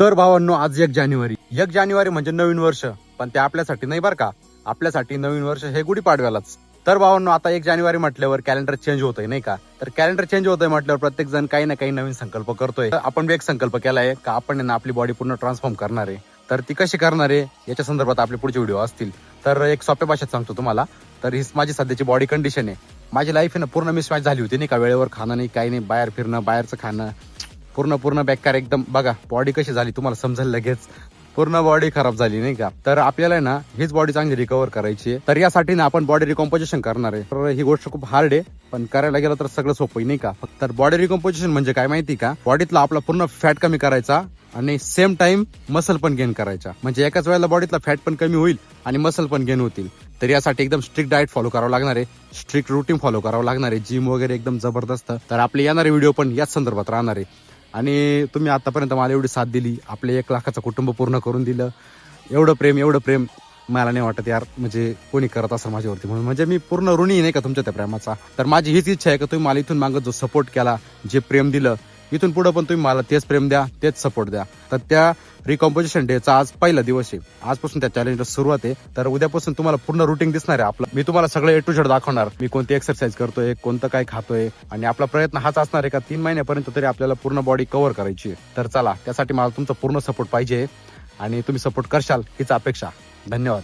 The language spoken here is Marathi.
तर भावांनो, आज 1 जानेवारी. 1 जानेवारी म्हणजे नवीन वर्ष. पण ते आपल्यासाठी नाही बरं का. आपल्यासाठी नवीन वर्ष हे गुढीपाडव्यालाच. तर भावांनो, आता 1 जानेवारी म्हटल्यावर कॅलेंडर चेंज होतंय नाही का. तर कॅलेंडर चेंज होतंय म्हटल्यावर प्रत्येक जण काही ना काही नवीन संकल्प करतोय. आपण बी एक संकल्प केलाय का आपण ना आपली बॉडी पूर्ण ट्रान्सफॉर्म करणार आहे. तर ती कशी करणार आहे याच्या संदर्भात आपले पुढचे व्हिडिओ असतील. तर एक सोप्या भाषेत सांगतो तुम्हाला. तर ही माझी सध्याची बॉडी कंडिशन आहे. माझी लाईफ आहे ना पूर्ण मिसमॅच झाली होती नाही का. वेळेवर खाणं नाही, काही नाही, बाहेर फिरणं, बाहेरचं खाणं, पूर्ण बेकार एकदम. बघा बॉडी कशी झाली तुम्हाला समजेल लगेच. पूर्ण बॉडी खराब झाली नाही का. तर आपल्याला ना हीच बॉडी चांगली रिकव्हर करायची आहे. तर यासाठी ना आपण बॉडी रिकॉम्पोजिशन करणार आहे. तर ही गोष्ट खूप हार्ड आहे, पण करायला गेलं तर सगळं सोपं नाही का. तर बॉडी रिकॉम्पोजिशन म्हणजे काय माहिती का, बॉडीतला आपला पूर्ण फॅट कमी करायचा आणि सेम टाइम मसल पण गेन करायचा. म्हणजे एकाच वेळेला बॉडीतला फॅट पण कमी होईल आणि मसल पण गेन होतील. तर यासाठी एकदम स्ट्रिक्ट डाएट फॉलो करावं लागणार आहे, स्ट्रिक्ट रुटीन फॉलो करावं लागणार आहे, जिम वगैरे एकदम जबरदस्त. तर आपले येणारे व्हिडिओ पण याच संदर्भात राहणार आहे. आणि तुम्ही आतापर्यंत मला एवढी साथ दिली, आपले 1 लाखाचं कुटुंब पूर्ण करून दिलं. एवढं प्रेम मला नाही वाटत यार म्हणजे कोणी करत असेल माझ्यावरती म्हणून. म्हणजे मी पूर्ण ऋणी नाही का तुमच्या त्या प्रेमाचा. तर माझी हीच इच्छा आहे की तुम्ही मला इथून मागं जो सपोर्ट केला, जे प्रेम दिलं, इथून पुढे पण तुम्ही मला तेच प्रेम द्या, तेच सपोर्ट द्या. तर त्या रिकॉम्पोजिशन डेचा आज पहिला दिवस आहे. आजपासून त्या चॅलेंजला सुरुवात आहे. तर उद्यापासून तुम्हाला पूर्ण रुटीन दिसणार आहे आपलं. मी तुम्हाला सगळं A to Z दाखवणार. मी कोणती एक्सरसाइज करतोय, कोणतं काय खातोय, आणि आपला प्रयत्न हाच असणार आहे का 3 महिन्यापर्यंत तरी आपल्याला पूर्ण बॉडी कव्हर करायची आहे. तर चला, त्यासाठी मला तुमचा पूर्ण सपोर्ट पाहिजे आणि तुम्ही सपोर्ट करशाल हीच अपेक्षा. धन्यवाद.